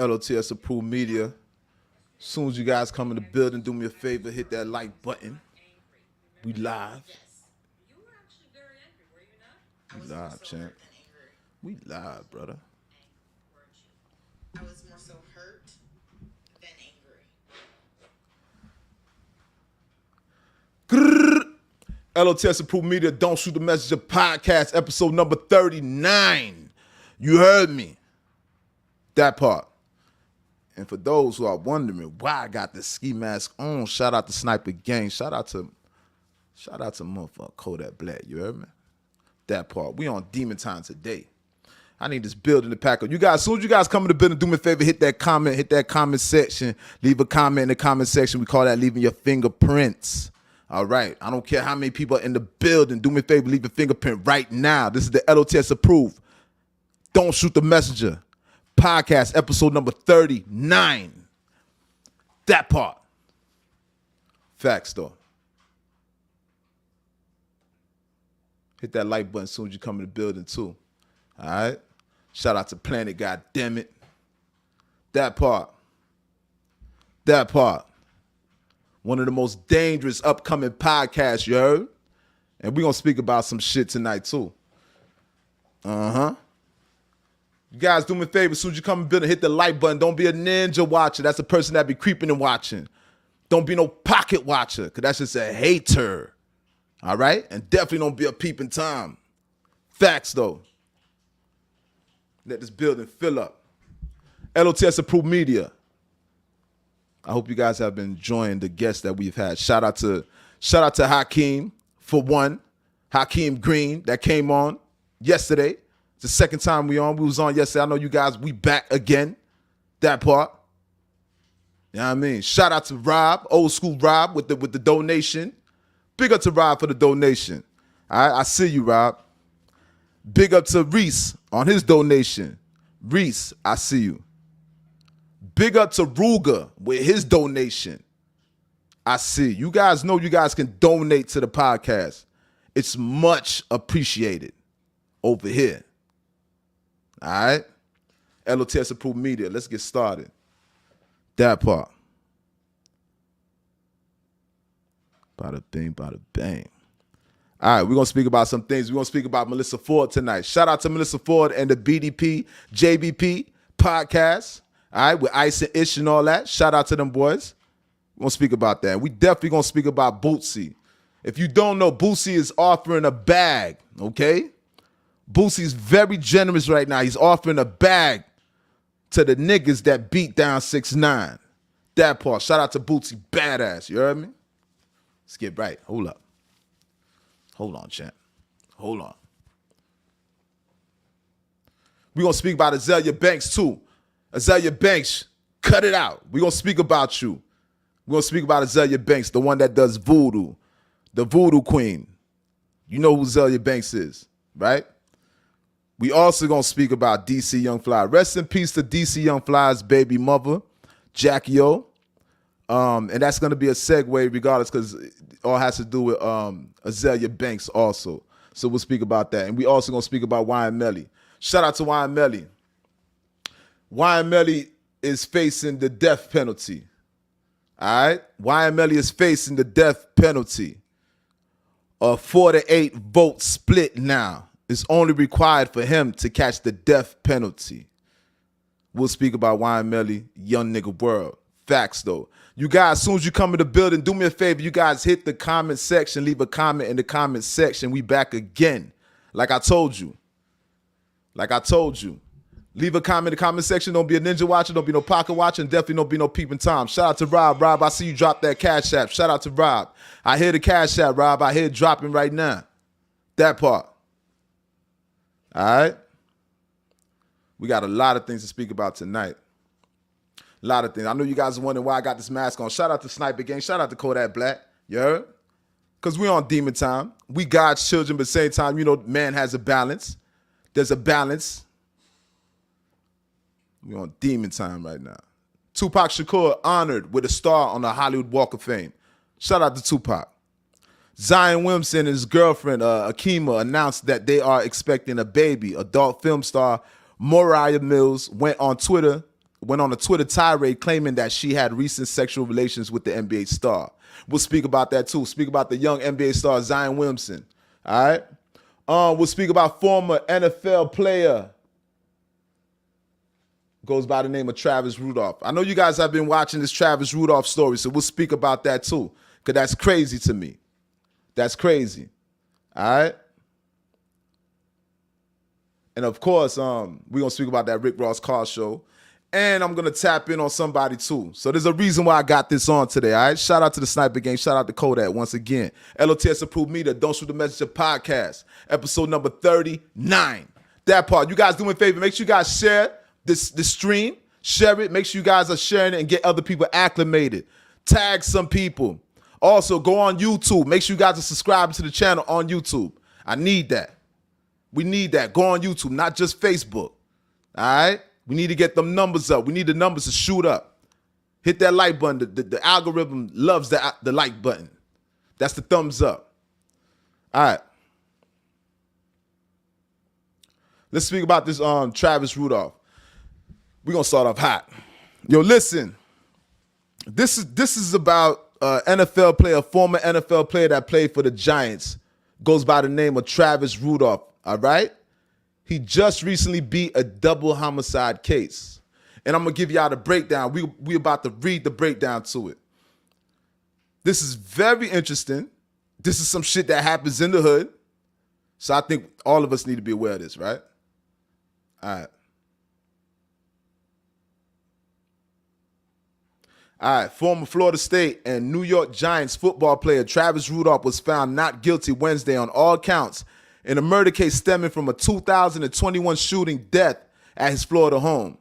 L.O.T.S approved media. As soon as you guys come in the building, do me a favor, hit that like button. We live. We live, champ. We live, brother. I was more so hurt than angry. L.O.T.S approved media. Don't Shoot the Messenger podcast, episode number 39. You heard me. That part. And for those who are wondering why I got the ski mask on, shout out to Sniper Gang. Shout out to motherfucker Kodak Black. You heard me? That part. We on demon time today. I need this building to pack up. You guys, as soon as you guys come in the building, do me a favor, hit that comment section. Leave a comment in the comment section. We call that leaving your fingerprints. All right. I don't care how many people are in the building. Do me a favor, leave a fingerprint right now. This is the L.O.T.S approved Don't Shoot the Messenger podcast, episode number 39. That part. Facts, though. Hit that like button as soon as you come in the building, too. All right? Shout out to Planet, goddammit. That part. That part. One of the most dangerous upcoming podcasts, you heard? And we're going to speak about some shit tonight, too. Uh-huh. You guys do me a favor, as soon as you come in the building, hit the like button. Don't be a ninja watcher. That's a person that be creeping and watching. Don't be no pocket watcher, because that's just a hater. All right? And definitely don't be a peeping Tom. Facts, though. Let this building fill up. L.O.T.S approved media. I hope you guys have been enjoying the guests that we've had. Shout out to Hakeem, for one. Hakeem Green, that came on yesterday. It's the second time we on. We was on yesterday. I know you guys, we back again. That part. You know what I mean? Shout out to Rob, old school Rob with the donation. Big up to Rob for the donation. All right, I see you, Rob. Big up to Reese on his donation. Reese, I see you. Big up to Ruger with his donation. I see. You guys know you guys can donate to the podcast. It's much appreciated over here. All right? L.O.T.S approved media. Let's get started. That part. Bada bing, bada bang. All right, we're going to speak about some things. We're going to speak about Melissa Ford tonight. Shout out to Melissa Ford and the BDP, JBP podcast. All right, with Ice and Ish and all that. Shout out to them boys. We're going to speak about that. We definitely going to speak about Bootsy. If you don't know, Bootsy is offering a bag, okay? Boosie's very generous right now. He's offering a bag to the niggas that beat down 6ix9ine. That part. Shout out to Bootsy. Badass. You heard me? Let's get right. Hold up. Hold on, champ. Hold on. We're going to speak about Azalea Banks, too. Azalea Banks, cut it out. We're going to speak about you. We're going to speak about Azalea Banks, the one that does voodoo. The voodoo queen. You know who Azalea Banks is, right? We also going to speak about DC Young Fly. Rest in peace to DC Young Fly's baby mother, Jackie O. And that's going to be a segue regardless because it all has to do with Azalea Banks also. So we'll speak about that. And we also going to speak about Wyan Melly. Shout out to Wyan Melly. Wyan Melly is facing the death penalty. All right? Wyan Melly is facing the death penalty. A 4-8 vote split now. It's only required for him to catch the death penalty. We'll speak about Wyan Melly, Young Nigga World. Facts, though. You guys, as soon as you come in the building, do me a favor. You guys hit the comment section. Leave a comment in the comment section. We back again. Like I told you. Leave a comment in the comment section. Don't be a ninja watcher. Don't be no pocket watcher. And definitely don't be no peeping Tom. Shout out to Rob. Rob, I see you drop that cash app. Shout out to Rob. I hear the cash app, Rob. I hear it dropping right now. That part. All right? We got a lot of things to speak about tonight. A lot of things. I know you guys are wondering why I got this mask on. Shout out to Sniper Gang. Shout out to Kodak Black. You heard? Because we on demon time. We God's children, but at the same time, you know, man has a balance. There's a balance. We on demon time right now. Tupac Shakur honored with a star on the Hollywood Walk of Fame. Shout out to Tupac. Zion Williamson and his girlfriend, Akima, announced that they are expecting a baby. Adult film star Moriah Mills went on Twitter went on a Twitter tirade claiming that she had recent sexual relations with the NBA star. We'll speak about that too. Speak about the young NBA star Zion Williamson. All right. We'll speak about former NFL player, goes by the name of Travis Rudolph. I know you guys have been watching this Travis Rudolph story, so we'll speak about that too, because that's crazy to me. That's crazy. All right. And of course, we're going to speak about that Rick Ross car show. And I'm going to tap in on somebody too. So there's a reason why I got this on today, all right? Shout out to the Sniper Gang. Shout out to Kodak once again. L.O.T.S approved media. Don't Shoot the Messenger podcast. Episode number 39. That part. You guys do me a favor. Make sure you guys share this stream. Share it. Make sure you guys are sharing it and get other people acclimated. Tag some people. Also, go on YouTube. Make sure you guys are subscribing to the channel on YouTube. I need that. We need that. Go on YouTube, not just Facebook. All right? We need to get them numbers up. We need the numbers to shoot up. Hit that like button. The algorithm loves the like button. That's the thumbs up. All right. Let's speak about this Travis Rudolph. We're going to start off hot. Yo, listen. This is about NFL player, former NFL player that played for the Giants. Goes by the name of Travis Rudolph. All right? He just recently beat a double homicide case. And I'm going to give y'all the breakdown. We about to read the breakdown to it. This is very interesting. This is some shit that happens in the hood. So I think all of us need to be aware of this, right? All right. All right. Former Florida State and New York Giants football player Travis Rudolph was found not guilty Wednesday on all counts in a murder case stemming from a 2021 shooting death at his Florida home.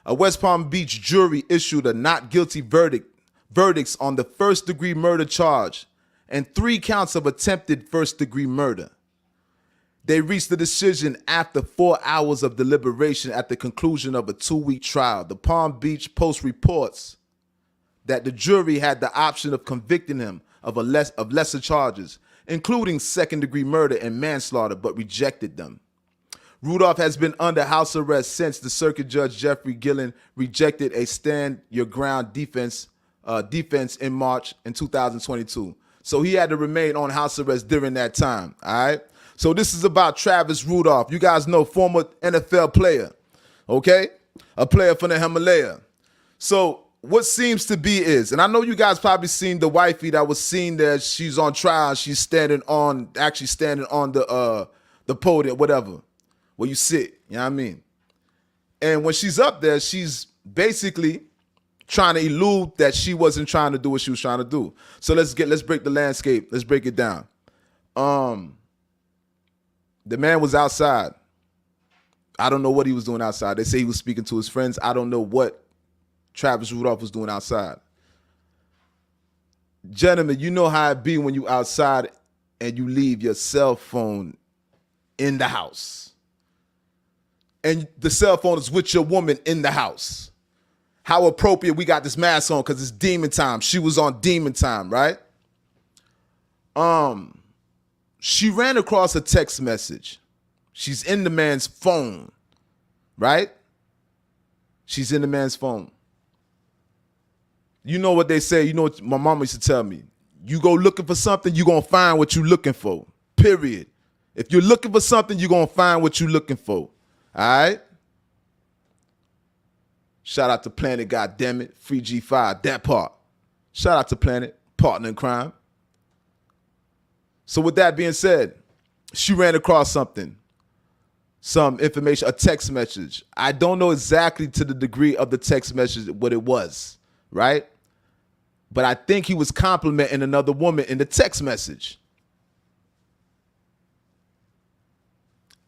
A West Palm Beach jury issued a not guilty verdicts on the first-degree murder charge and 3 counts of attempted first-degree murder. They reached the decision after 4 hours of deliberation at the conclusion of a 2-week trial. The Palm Beach Post reports that the jury had the option of convicting him of lesser charges, including second-degree murder and manslaughter, but rejected them. Rudolph has been under house arrest since the Circuit Judge Jeffrey Gillen rejected a stand-your-ground defense in March in 2022. So he had to remain on house arrest during that time, all right? So this is about Travis Rudolph. You guys know, former NFL player, okay? A player from the Himalaya. So what seems to be is, and I know you guys probably seen the wifey that was seen there. She's on trial. She's standing on the podium, whatever, where you sit. You know what I mean? And when she's up there, she's basically trying to elude that she wasn't trying to do what she was trying to do. So let's break the landscape. Let's break it down. The man was outside. I don't know what he was doing outside. They say he was speaking to his friends. I don't know what Travis Rudolph was doing outside. Gentlemen, you know how it be when you outside and you leave your cell phone in the house. And the cell phone is with your woman in the house. How appropriate we got this mask on because it's demon time. She was on demon time, right? She ran across a text message. She's in the man's phone, right? She's in the man's phone. You know what they say, you know what my mama used to tell me. You go looking for something, you're going to find what you're looking for, period. If you're looking for something, you're going to find what you're looking for, all right? Shout out to Planet, goddammit, Free G5, that part. Shout out to Planet, partner in crime. So with that being said, she ran across something, some information, a text message. I don't know exactly to the degree of the text message what it was, right? But I think he was complimenting another woman in the text message.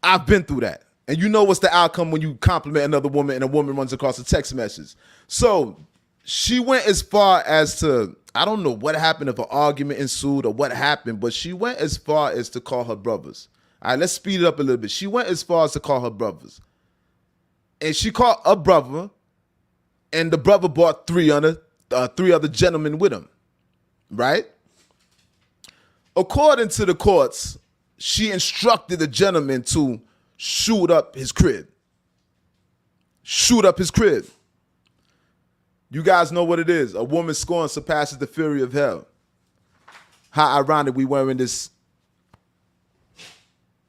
I've been through that. And you know what's the outcome when you compliment another woman and a woman runs across a text message. So she went as far as to, I don't know what happened, if an argument ensued or what happened, but she went as far as to call her brothers. All right, let's speed it up a little bit. She went as far as to call her brothers. And she called a brother, and the brother brought three other gentlemen with him, right? According to the courts, she instructed the gentleman to shoot up his crib. Shoot up his crib. You guys know what it is. A woman's scorn surpasses the fury of hell. How ironic we wearing this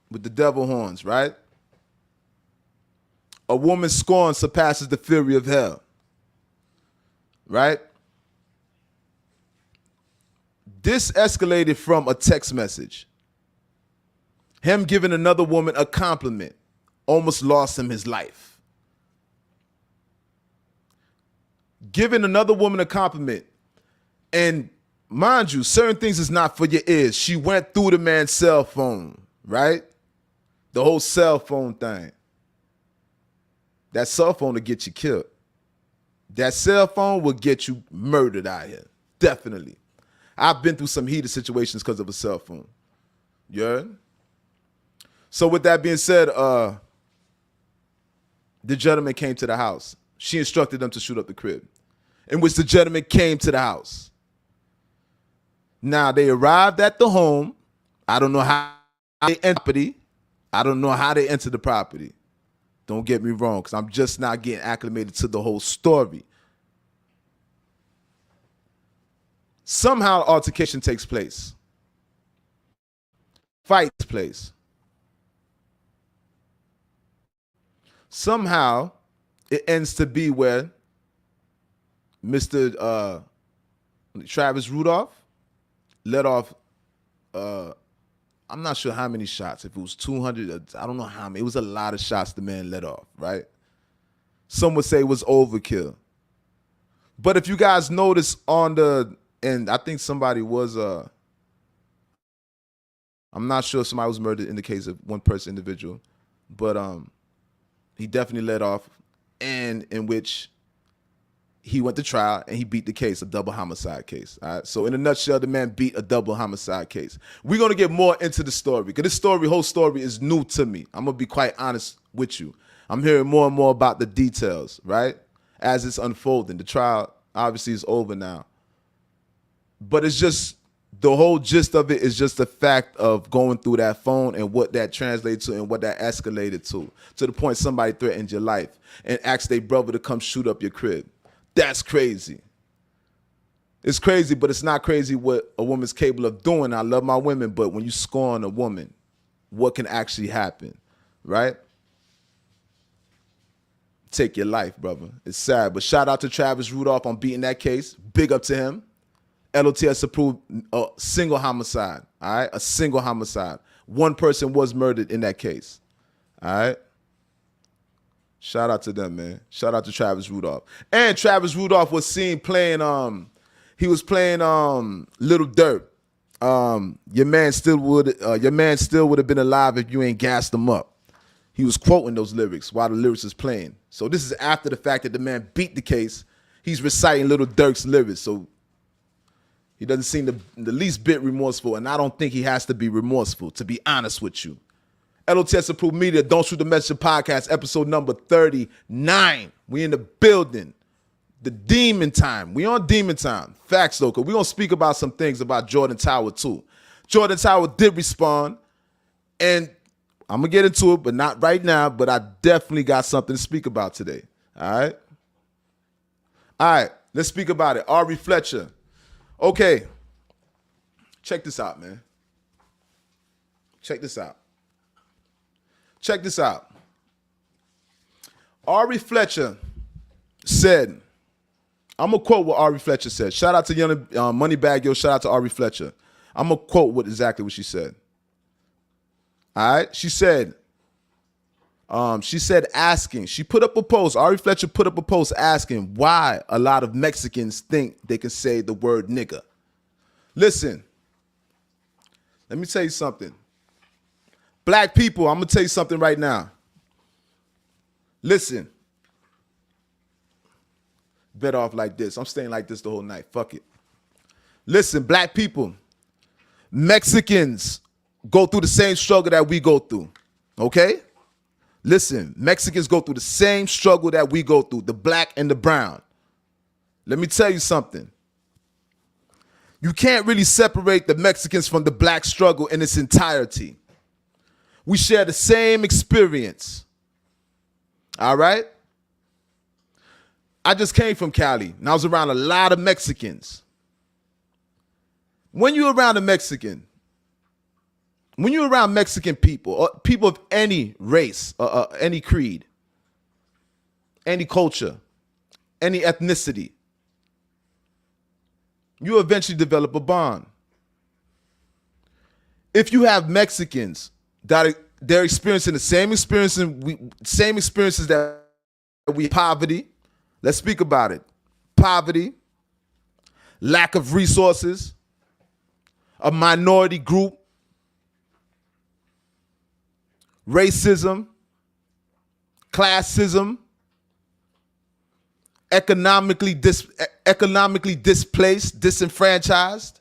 with the devil horns, right? A woman's scorn surpasses the fury of hell, right? This escalated from a text message. Him giving another woman a compliment almost lost him his life. Giving another woman a compliment, and mind you, certain things is not for your ears. She went through the man's cell phone, right? The whole cell phone thing. That cell phone will get you killed. That cell phone will get you murdered out here. Definitely. I've been through some heated situations because of a cell phone. You heard? So with that being said, the gentleman came to the house. She instructed them to shoot up the crib, in which the gentleman came to the house. Now, they arrived at the home. I don't know how they entered the property. I don't know how they entered the property. Don't get me wrong, because I'm just not getting acclimated to the whole story. Somehow altercation takes place. Fight takes place. Somehow it ends to be where Mr. Travis Rudolph let off, I'm not sure how many shots. If it was 200, I don't know how many. It was a lot of shots the man let off, right? Some would say it was overkill. But if you guys notice and I think somebody was, I'm not sure if somebody was murdered in the case of one person individual, but he definitely let off, and in which he went to trial and he beat the case, a double homicide case. All right. So in a nutshell, the man beat a double homicide case. We're going to get more into the story because this whole story is new to me. I'm going to be quite honest with you. I'm hearing more and more about the details, right? As it's unfolding. The trial obviously is over now. But it's just, the whole gist of it is just the fact of going through that phone and what that translated to and what that escalated to the point somebody threatened your life and asked their brother to come shoot up your crib. That's crazy. It's crazy, but it's not crazy what a woman's capable of doing. I love my women, but when you scorn a woman, what can actually happen, right? Take your life, brother. It's sad, but shout out to Travis Rudolph on beating that case. Big up to him. L.O.T.S approved a single homicide, all right? A single homicide. One person was murdered in that case, all right? Shout out to them, man. Shout out to Travis Rudolph. And Travis Rudolph was seen playing, he was playing Little Dirt. Your man still would have been alive if you ain't gassed him up. He was quoting those lyrics while the lyrics was playing. So this is after the fact that the man beat the case. He's reciting Little Dirk's lyrics. So he doesn't seem the least bit remorseful, and I don't think he has to be remorseful, to be honest with you. L.O.T.S approved media, Don't Shoot the Messenger podcast, episode number 39. We in the building. The demon time. We on demon time. Facts, though, because we're going to speak about some things about Jordan Tower, too. Jordan Tower did respond, and I'm going to get into it, but not right now, but I definitely got something to speak about today. All right? All right, let's speak about it. Ari Fletcher. Okay. Check this out, man. Check this out. Check this out. Ari Fletcher said, I'm going to quote what Ari Fletcher said. Shout out to Young Moneybag Yo. Shout out to Ari Fletcher. I'm going to quote exactly what she said. All right? She said asking. She put up a post. Ari Fletcher put up a post asking why a lot of Mexicans think they can say the word nigga. Listen, let me tell you something. Black people, I'm going to tell you something right now. Listen. Better off like this. I'm staying like this the whole night. Fuck it. Listen, black people, Mexicans go through the same struggle that we go through. Okay? Listen, Mexicans go through the same struggle that we go through, the black and the brown. Let me tell you something. You can't really separate the Mexicans from the black struggle in its entirety. We share the same experience. All right? I just came from Cali, and I was around a lot of Mexicans. When you're around a Mexican, when you're around Mexican people, or people of any race, any creed, any culture, any ethnicity, you eventually develop a bond. If you have Mexicans that they're experiencing the same experiences that we poverty, let's speak about it. Poverty, lack of resources, a minority group, racism, classism, economically displaced, disenfranchised.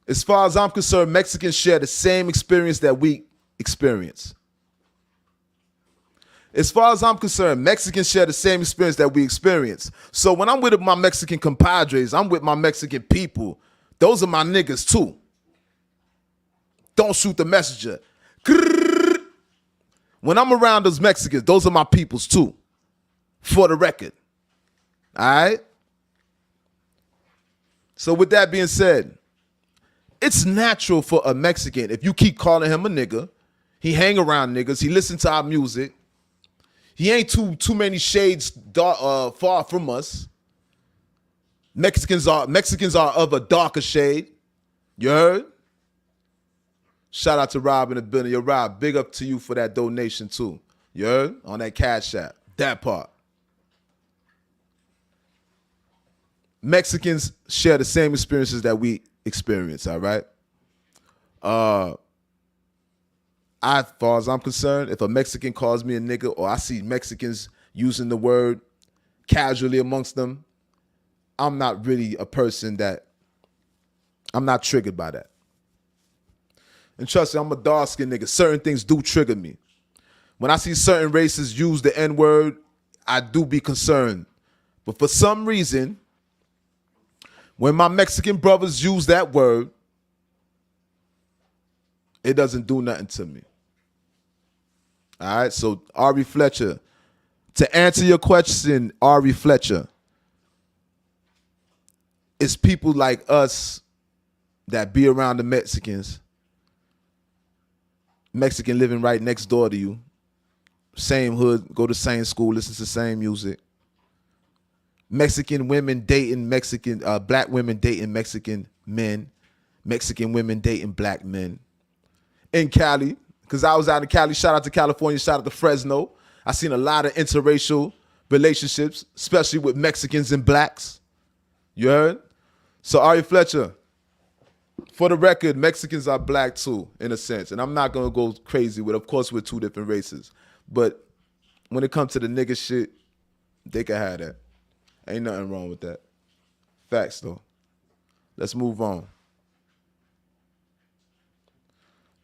As far as I'm concerned, Mexicans share the same experience that we experience. As far as I'm concerned, Mexicans share the same experience that we experience. So when I'm with my Mexican compadres, I'm with my Mexican people. Those are my niggas too. Don't shoot the messenger. When I'm around those Mexicans, those are my peoples too. For the record. All right? So with that being said, it's natural for a Mexican, if you keep calling him a nigga, he hang around niggas, he listen to our music, he ain't too many shades far from us. Mexicans are of a darker shade. You heard? Shout out to Rob in the building. Yo, Rob, big up to you for that donation too. You heard? On that Cash App. That part. Mexicans share the same experiences that we experience, all right? As far as I'm concerned, if a Mexican calls me a nigga or I see Mexicans using the word casually amongst them, I'm not really a person that, I'm not triggered by that. And trust me, I'm a dark-skinned nigga. Certain things do trigger me. When I see certain races use the N-word, I do be concerned. But for some reason, when my Mexican brothers use that word, it doesn't do nothing to me. All right, so Ari Fletcher, to answer your question, Ari Fletcher, it's people like us that be around the Mexicans, Mexican living right next door to you, same hood, go to same school, listen to the same music. Mexican women dating black women dating Mexican men, Mexican women dating black men. In Cali, because I was out in Cali, shout out to California, shout out to Fresno. I seen a lot of interracial relationships, especially with Mexicans and blacks. You heard? So Ari Fletcher, for the record, Mexicans are black too, in a sense. And I'm not going to go crazy with, of course, we're two different races. But when it comes to the nigga shit, they can have that. Ain't nothing wrong with that. Facts, though. Let's move on.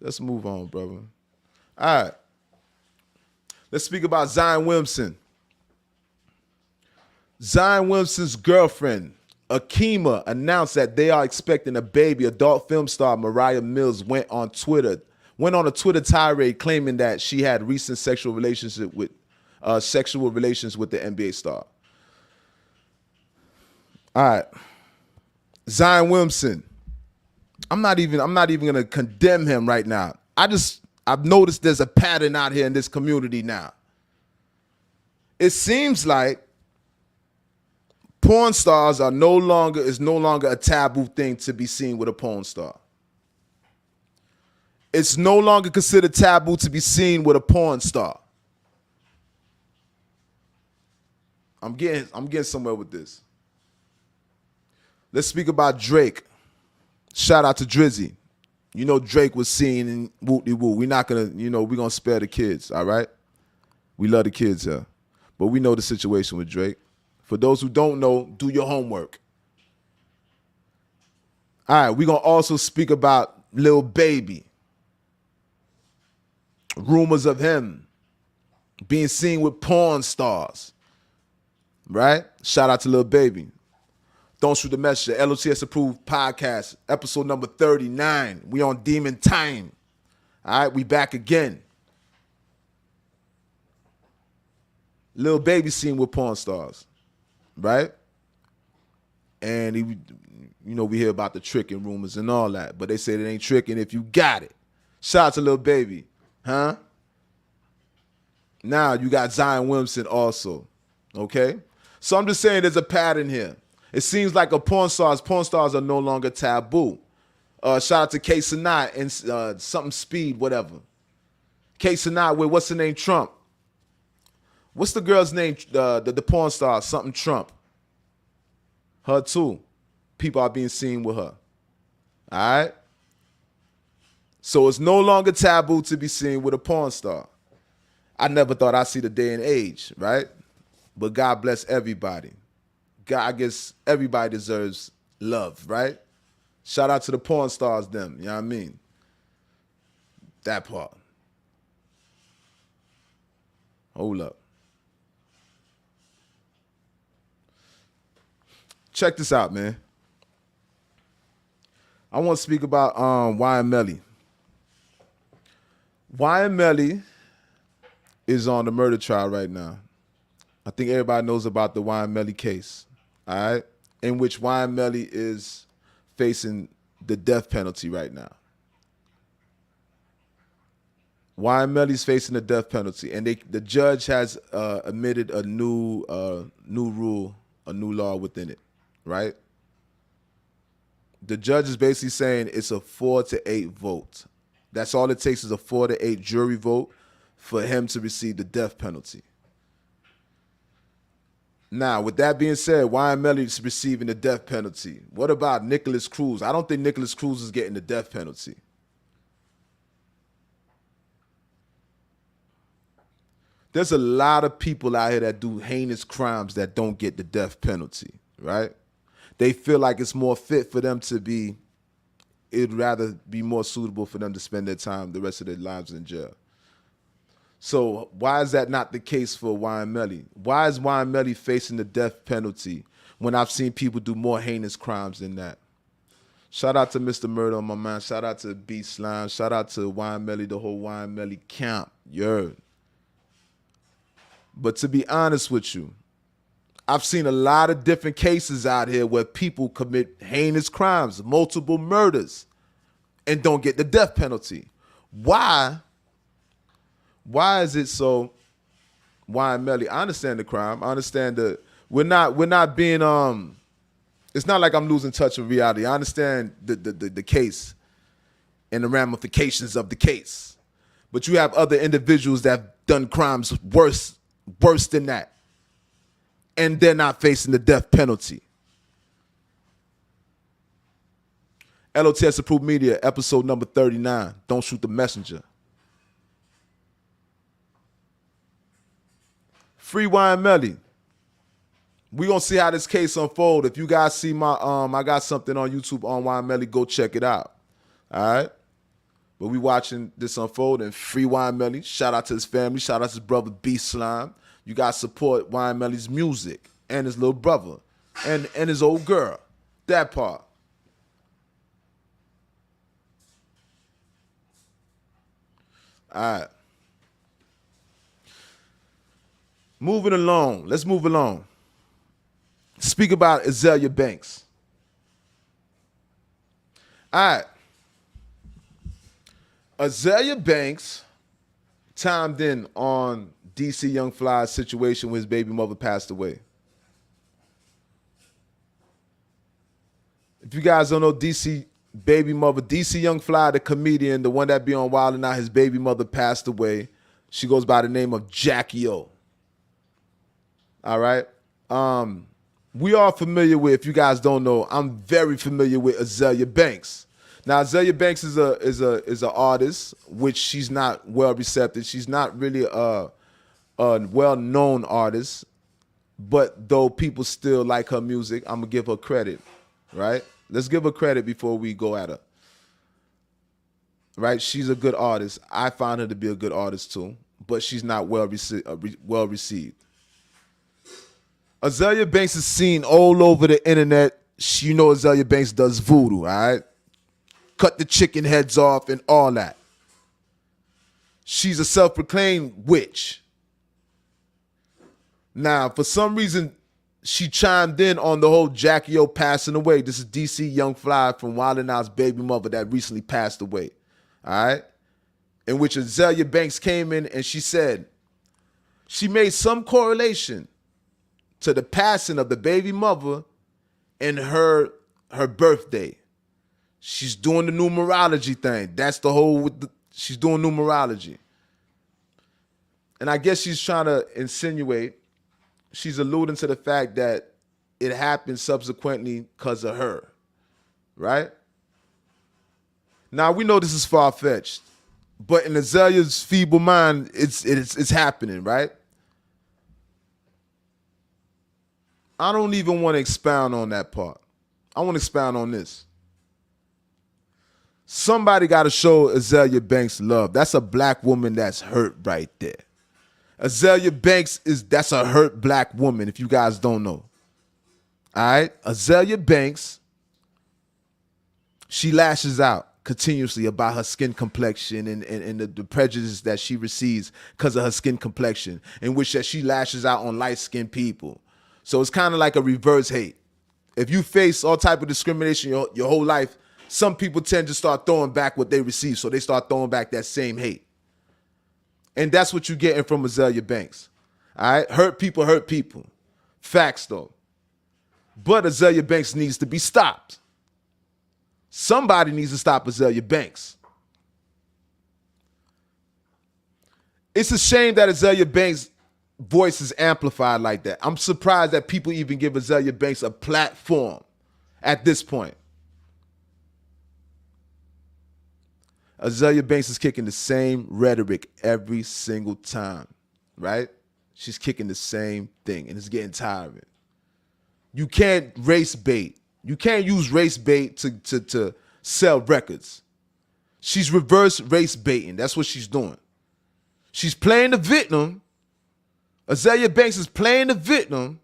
Let's move on, brother. All right. Let's speak about Zion Williamson. Zion Williamson's girlfriend, Akima, announced that they are expecting a baby. Adult film star Mariah Mills went on a Twitter tirade claiming that she had recent sexual relations with the NBA star. All right. Zion Williamson. I'm not even gonna condemn him right now. I've noticed there's a pattern out here in this community now. It seems like porn stars is no longer a taboo thing to be seen with a porn star. It's no longer considered taboo to be seen with a porn star. I'm getting somewhere with this. Let's speak about Drake. Shout out to Drizzy. You know Drake was seen in Whoop-de-Woo. We're not gonna, we're gonna spare the kids, all right? We love the kids here. But we know the situation with Drake. For those who don't know, do your homework. All right, we're gonna also speak about Lil Baby. Rumors of him being seen with porn stars. Right? Shout out to Lil Baby. Don't Shoot the Messenger, L.O.T.S approved podcast, episode number 39. We on Demon Time. All right, we back again. Lil Baby seen with porn stars, right? And he, we hear about the tricking rumors and all that, but they said it ain't tricking if you got it. Shout out to Lil Baby, huh? Now you got Zion Williamson also, okay? So I'm just saying there's a pattern here. It seems like porn stars are no longer taboo. Shout out to K Sanat and something Speed, whatever. K Sanat with what's the name? Trump. What's the girl's name? The porn star, something Trump. Her too. People are being seen with her. All right? So it's no longer taboo to be seen with a porn star. I never thought I'd see the day and age, right? But God bless everybody. God, I guess everybody deserves love, right? Shout out to the porn stars, them. You know what I mean? That part. Hold up. Check this out, man. I want to speak about YN Melly. YN Melly is on the murder trial right now. I think everybody knows about the YN Melly case, all right? In which YN Melly is facing the death penalty right now. YN Melly's facing the death penalty, and the judge has admitted a new rule, a new law within it, right? The judge is basically saying it's a 4-8 vote. That's all it takes is a 4-8 jury vote for him to receive the death penalty. Now, with that being said, YN Melly is receiving the death penalty. What about Nicholas Cruz? I don't think Nicholas Cruz is getting the death penalty. There's a lot of people out here that do heinous crimes that don't get the death penalty, right? They feel like it's more fit for them to be, it'd rather be more suitable for them to spend their time, the rest of their lives in jail. So why is that not the case for YN Melly? Why is YN Melly facing the death penalty when I've seen people do more heinous crimes than that? Shout out to Mr. Murder on my mind. Shout out to B Slime. Shout out to YN Melly, the whole YN Melly camp. You heard? But to be honest with you, I've seen a lot of different cases out here where people commit heinous crimes, multiple murders, and don't get the death penalty. Why? Why is it so? YN Melly, I understand the crime. I understand that we're not being it's not like I'm losing touch with reality. I understand the case and the ramifications of the case. But you have other individuals that have done crimes worse than that. And they're not facing the death penalty. L.O.T.S Approved Media, episode number 39. Don't shoot the messenger. Free YN Melly. We gonna see how this case unfold. If you guys see my I got something on YouTube on YN Melly, go check it out. All right. But we watching this unfold, and free YN Melly. Shout out to his family. Shout out to his brother B Slime. You guys support YN Melly's music and his little brother and his old girl. That part. All right. Moving along. Let's move along. Speak about Azalea Banks. All right. Azalea Banks timed in on DC Young Fly's situation when his baby mother passed away. If you guys don't know DC baby mother, DC Young Fly, the comedian, the one that be on Wild 'N Out, his baby mother passed away. She goes by the name of Jackie O. All right. We are familiar with, if you guys don't know, I'm very familiar with Azalea Banks. Now, Azalea Banks is a artist, which she's not well receptive. She's not really a well-known artist, but though people still like her music, I'm gonna give her credit, right? Let's give her credit before we go at her. Right? She's a good artist. I find her to be a good artist too, but she's not well received. Azalea Banks is seen all over the internet. You know Azalea Banks does voodoo, all right? Cut the chicken heads off and all that. She's a self-proclaimed witch. Now, for some reason, she chimed in on the whole Jackie O passing away. This is DC Young Fly from Wild 'N Out's baby mother that recently passed away. All right? In which Azalea Banks came in and she said she made some correlation to the passing of the baby mother and her birthday. She's doing the numerology thing. That's the whole, she's doing numerology. And I guess she's trying to insinuate, she's alluding to the fact that it happened subsequently because of her, right? Now, we know this is far-fetched, but in Azalea's feeble mind, it's happening, right? I don't even want to expound on that part. I want to expound on this. Somebody got to show Azalea Banks love. That's a black woman that's hurt right there. Azalea Banks that's a hurt black woman, if you guys don't know. All right? Azalea Banks, she lashes out continuously about her skin complexion and the prejudice that she receives because of her skin complexion, in which that she lashes out on light-skinned people. So it's kind of like a reverse hate. If you face all type of discrimination your whole life, some people tend to start throwing back what they receive, so they start throwing back that same hate. And that's what you're getting from Azalea Banks. All right? Hurt people hurt people. Facts, though. But Azalea Banks needs to be stopped. Somebody needs to stop Azalea Banks. It's a shame that Azalea Banks' voice is amplified like that. I'm surprised that people even give Azalea Banks a platform at this point. Azalea Banks is kicking the same rhetoric every single time, right? She's kicking the same thing, and it's getting tiring. You can't race bait. You can't use race bait to sell records. She's reverse race baiting. That's what she's doing. She's playing the victim. Azalea Banks is playing the victim,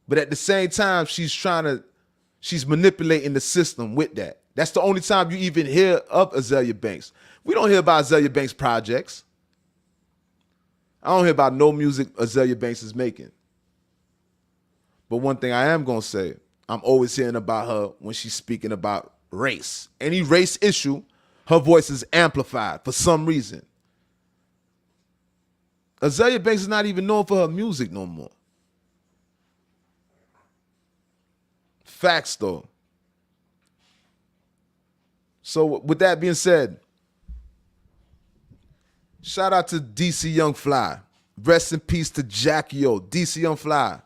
but at the same time, she's manipulating the system with that. That's the only time you even hear of Azalea Banks. We don't hear about Azalea Banks projects. I don't hear about no music Azalea Banks is making. But one thing I am going to say, I'm always hearing about her when she's speaking about race. Any race issue, her voice is amplified for some reason. Azalea Banks is not even known for her music no more. Facts, though. So with that being said, shout out to DC Young Fly. Rest in peace to Jackie O. DC Young Fly.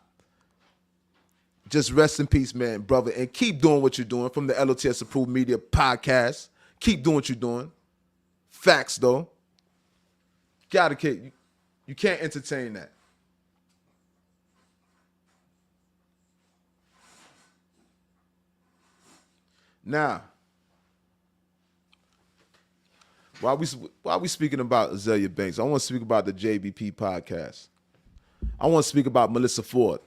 Just rest in peace, man, brother. And keep doing what you're doing from the L.O.T.S Approved Media Podcast. Keep doing what you're doing. Facts, though. You can't entertain that. Now, while we speaking about Azalea Banks, I want to speak about the JBP podcast. I want to speak about Melissa Ford.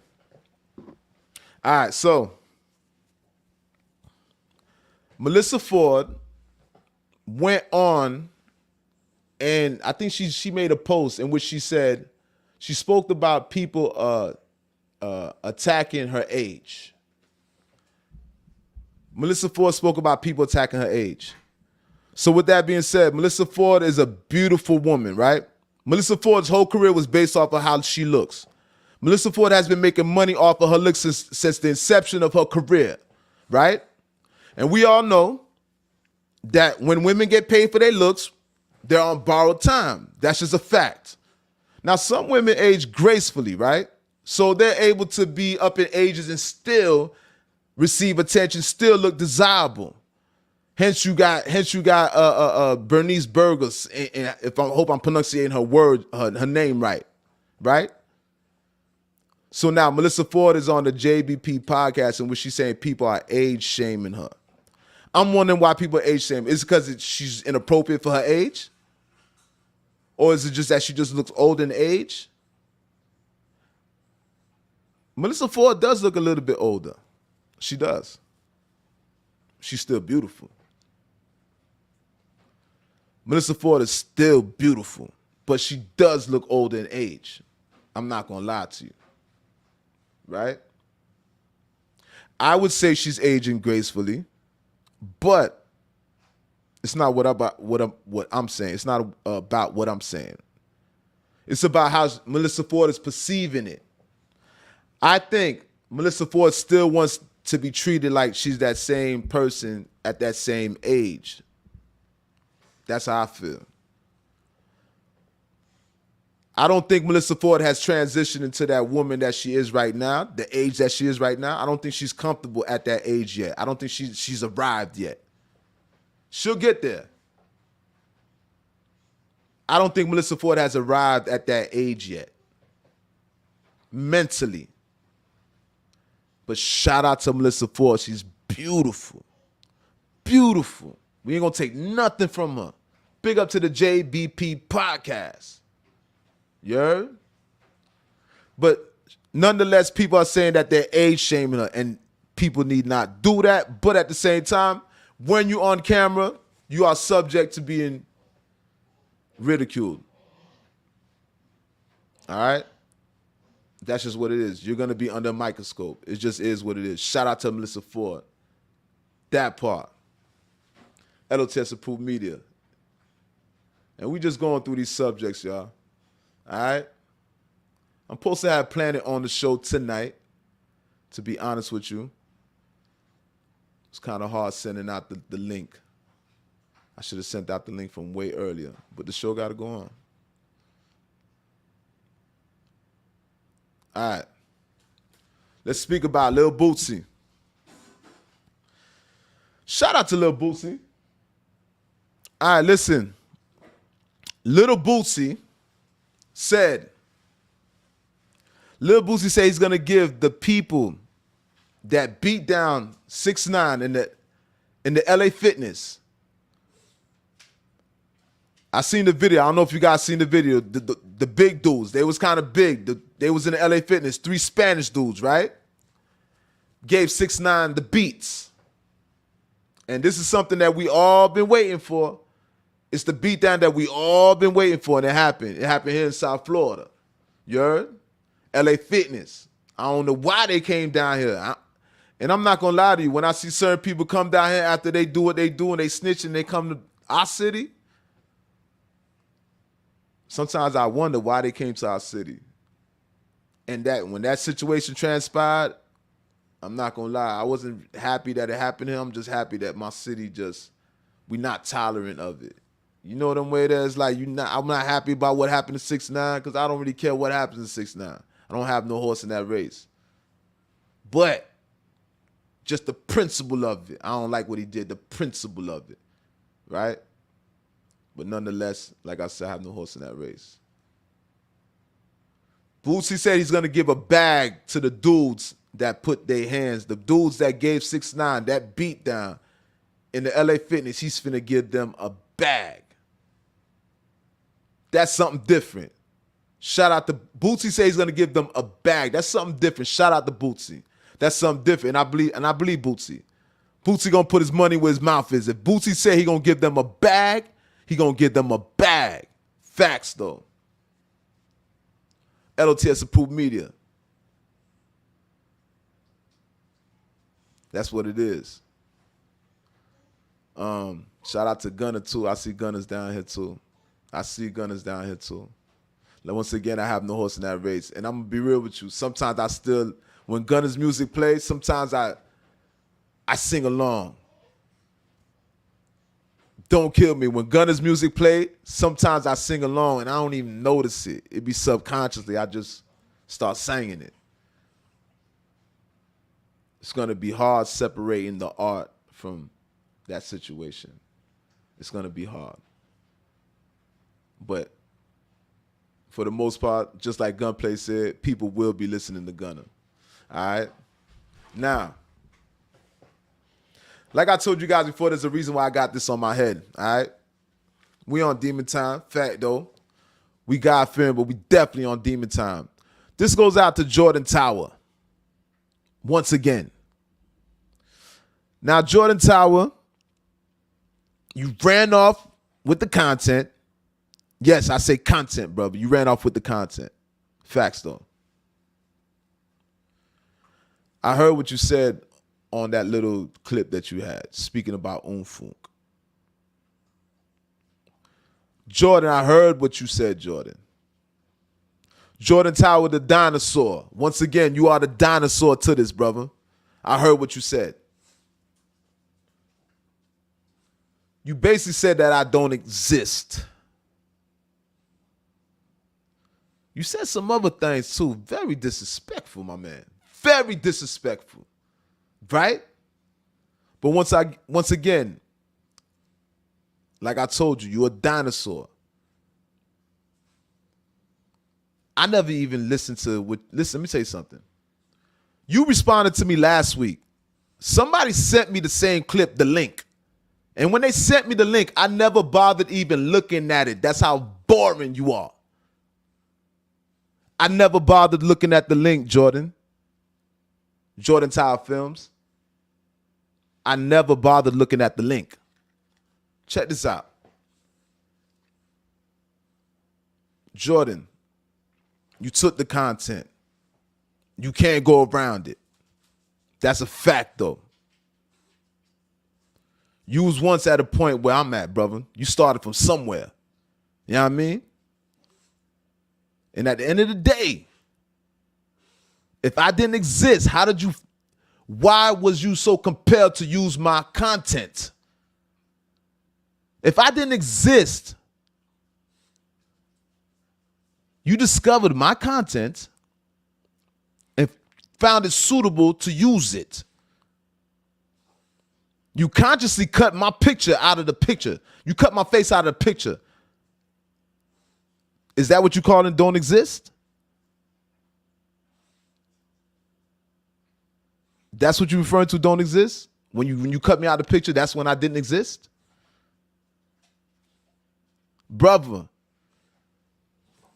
All right, so Melissa Ford went on, and I think she made a post in which she said she spoke about people attacking her age. Melissa Ford spoke about people attacking her age. So with that being said, Melissa Ford is a beautiful woman, right? Melissa Ford's whole career was based off of how she looks. Melissa Ford has been making money off of her looks since the inception of her career, right? And we all know that when women get paid for their looks, they're on borrowed time. That's just a fact. Now, some women age gracefully, right? So they're able to be up in ages and still receive attention, still look desirable. Hence you got Bernice Burgos, and if I hope I'm pronouncing her name right, right? So now Melissa Ford is on the JBP podcast in which she's saying people are age shaming her. I'm wondering why people are age shaming. Is it because she's inappropriate for her age? Or is it just that she just looks old in age? Melissa Ford does look a little bit older. She does. She's still beautiful. Melissa Ford is still beautiful, but she does look older in age. I'm not going to lie to you. Right? I would say she's aging gracefully, but it's not what I'm saying. It's not about what I'm saying. It's about how Melissa Ford is perceiving it. I think Melissa Ford still wants to be treated like she's that same person at that same age. That's how I feel. I don't think Melissa Ford has transitioned into that woman that she is right now, the age that she is right now. I don't think she's comfortable at that age yet. I don't think she's arrived yet. She'll get there. I don't think Melissa Ford has arrived at that age yet. Mentally. But shout out to Melissa Ford. She's beautiful. Beautiful. We ain't gonna take nothing from her. Big up to the JBP podcast. You heard? But nonetheless, people are saying that they're age shaming her, and people need not do that. But at the same time, when you're on camera, you are subject to being ridiculed. All right? That's just what it is. You're going to be under a microscope. It just is what it is. Shout out to Melissa Ford. That part. L.O.T.S approved media. And we just going through these subjects, y'all. All right? I'm supposed to have Planet on the show tonight, to be honest with you. It's kind of hard sending out the link. I should have sent out the link from way earlier, but the show got to go on. All right. Let's speak about Lil Bootsy. Shout out to Lil Bootsy. All right, listen. Lil Bootsy said he's going to give the people that beat down 6ix9ine in the LA Fitness. I seen the video. I don't know if you guys seen the video. The big dudes, they was kind of big. They was in the LA Fitness. 3 Spanish dudes, right? Gave 6ix9ine the beats. And this is something that we all been waiting for. It's the beatdown that we all been waiting for, and it happened. It happened here in South Florida. You heard? LA Fitness. I don't know why they came down here. And I'm not going to lie to you. When I see certain people come down here after they do what they do and they snitch and they come to our city, sometimes I wonder why they came to our city. And that when that situation transpired, I'm not going to lie. I wasn't happy that it happened to him. I'm just happy that my city we not tolerant of it. You know them way there's like I'm not happy about what happened to 6ix9ine because I don't really care what happens to 6ix9ine. I don't have no horse in that race. But just the principle of it. I don't like what he did, the principle of it. Right? But nonetheless, like I said, I have no horse in that race. Bootsy said he's going to give a bag to the dudes that put their hands, the dudes that gave 6ix9ine that beat down in the LA Fitness. He's finna give them a bag. That's something different. Shout out to Bootsy. Say he's gonna give them a bag. That's something different. Shout out to Bootsy. That's something different. And I believe Bootsy. Bootsy gonna put his money where his mouth is. If Bootsy say he gonna give them a bag, he gonna give them a bag. Facts though. L.O.T.S approved media. That's what it is. Shout out to Gunner too. I see Gunners down here too. Once again, I have no horse in that race. And I'm going to be real with you. Sometimes when Gunner's music plays, sometimes I sing along. Don't kill me. When Gunner's music plays, sometimes I sing along and I don't even notice it. It be subconsciously. I just start singing it. It's going to be hard separating the art from that situation. It's going to be hard. But for the most part, just like Gunplay said, people will be listening to Gunner. All right? Now, like I told you guys before, there's a reason why I got this on my head. All right? We on demon time. Fact, though. We God-fearing, but we definitely on demon time. This goes out to Jordan Tower. Once again. Now, Jordan Tower, you ran off with the content. Yes, I say content, brother. You ran off with the content. Facts though. I heard what you said on that little clip that you had, speaking about Unfunk. Jordan, I heard what you said, Jordan. Jordan Tower, the dinosaur. Once again, you are the dinosaur to this, brother. I heard what you said. You basically said that I don't exist. You said some other things too. Very disrespectful, my man. Very disrespectful. Right? But once again, like I told you, you're a dinosaur. I never even listened to what. Listen, let me tell you something. You responded to me last week. Somebody sent me the same clip, the link. And when they sent me the link, I never bothered even looking at it. That's how boring you are. I never bothered looking at the link, Jordan. Jordan Tower Films. I never bothered looking at the link. Check this out. Jordan, you took the content. You can't go around it. That's a fact, though. You was once at a point where I'm at, brother. You started from somewhere. You know what I mean? And at the end of the day, if I didn't exist, why was you so compelled to use my content? If I didn't exist, you discovered my content and found it suitable to use it. You consciously cut my picture out of the picture. You cut my face out of the picture. Is that what you call it don't exist? That's what you're referring to don't exist? When you cut me out of the picture, that's when I didn't exist? Brother,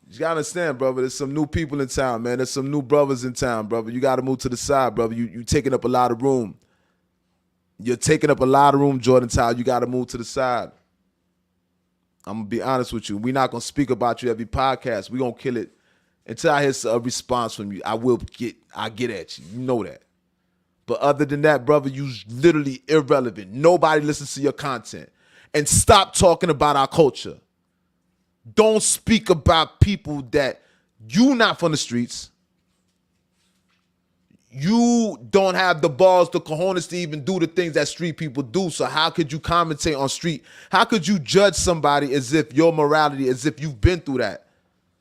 you gotta understand, brother, there's some new people in town, man. There's some new brothers in town, brother. You gotta move to the side, brother. You taking up a lot of room. You're taking up a lot of room, Jordan Tower. You gotta move to the side. I'm gonna be honest with you. We're not gonna speak about you every podcast. We're gonna kill it until I hear a response from you. I get at you. You know that. But other than that, brother, you literally irrelevant. Nobody listens to your content. And stop talking about our culture. Don't speak about people that you not from the streets. You don't have the balls, the cojones to even do the things that street people do. So how could you commentate on street? How could you judge somebody as if your morality, as if you've been through that?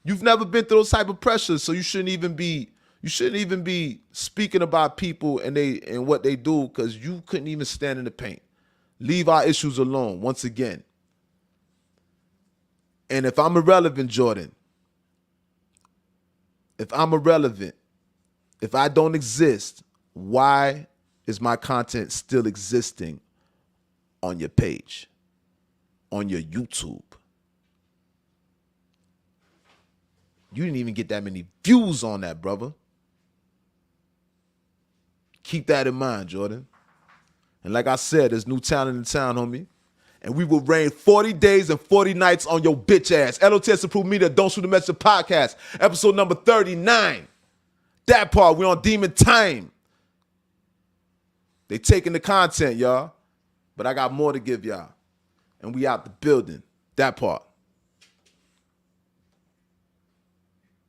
You've never been through those type of pressures, so you shouldn't even be speaking about people and what they do because you couldn't even stand in the paint. Leave our issues alone, once again. And if I'm irrelevant, Jordan, if I don't exist, why is my content still existing on your page, on your YouTube? You didn't even get that many views on that, brother. Keep that in mind, Jordan. And like I said, there's new talent in town, homie. And we will reign 40 days and 40 nights on your bitch ass. L.O.T.S Approved Media, Don't Shoot the Messenger podcast, episode number 39. That part, we on demon time. They taking the content, y'all. But I got more to give y'all. And we out the building. That part.